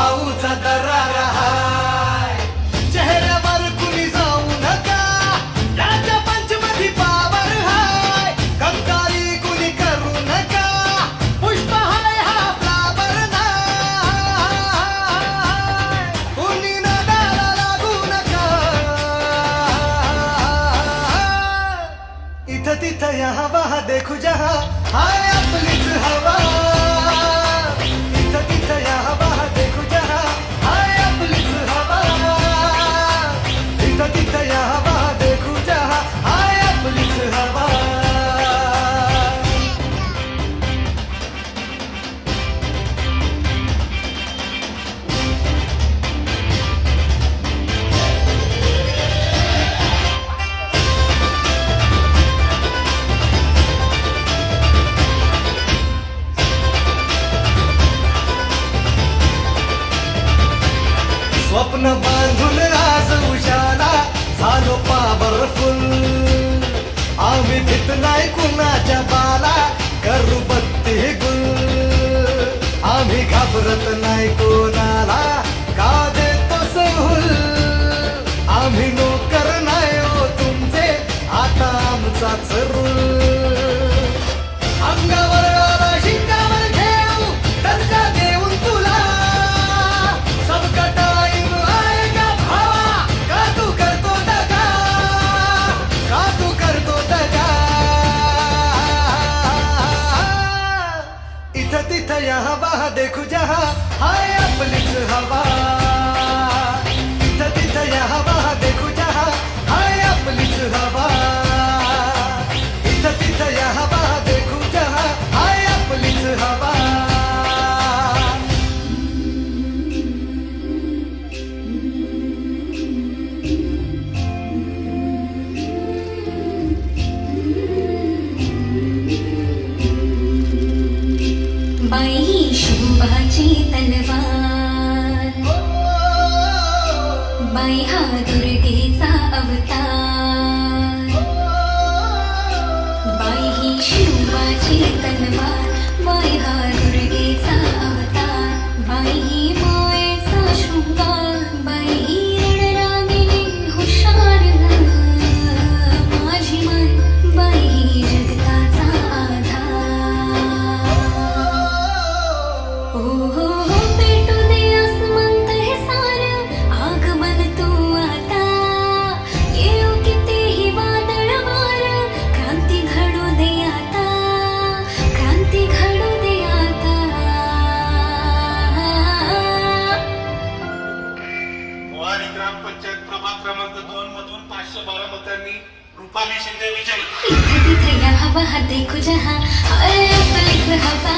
भाऊचा दरार हाय. चेहऱ्यावर कुणी जाऊ नका, याच्या पंचमधी पावर हाय. कंगाली कुणी करू नका, पुष्प हाय हा फ्लावर नाय. कुणी नादाला लागू नका, इथं तिथं यहाँ वहाँ देखू जहाँ हाय आपलीच हवा. इथं तिथं यहाँ वहाँ देखू जहाँ हाय आपलीच हवा. इथं तिथं यहाँ वहाँ देखू जहाँ हाय आपलीच हवा. स्वप्न बांधून आज उशाला झालो पॉवरफुल. आम्ही भीत नाही कुणाच्या बाला, करू बत्ती गुल. आम्ही घाबरत नाही कोणाला, का देतो सहूल. आम्ही नोकर नाही हो तुमचे, आता आमचाच रूल. अंगावर आला शिंगावर घेऊ, दणका देऊन तुला. सबका टाइम आएगा भावा, का तू करतो दगा, का तू करतो दगा. इथं तिथं यहाँ वहाँ देखू जहाँ हाय आपलीच हवा. इथं तिथं यहाँ वहाँ देखू जहाँ हाय आपलीच हवा. इथं तिथं यहाँ वहाँ देखू जहाँ हाय आपलीच हवा. बाई शोभाची तलवार, बाई हा दुर्गेचा अवतार. बाई ही शोभाची तलवार, बाई हा दुर्गेचा अवतार. बाई ही मायेचा शृंगार, बाई ही रणरागिणी हुशार. माझी मन बाई ही जगताचा आधार. हो हो हो पेटू दे आसमंत हे सारं, आगमन तू आता. येऊ कितीही वादळ वार, क्रांती घडू दे आता, क्रांती घडू दे आता. मोहारी ग्रामपंचायत प्रभाग क्रमांक 2 मधून 512 मतांनी रुपाली शिंदे विजयी. इथं तिथं यहाँ वहाँ देखू जहाँ हाय आपलीच हवा.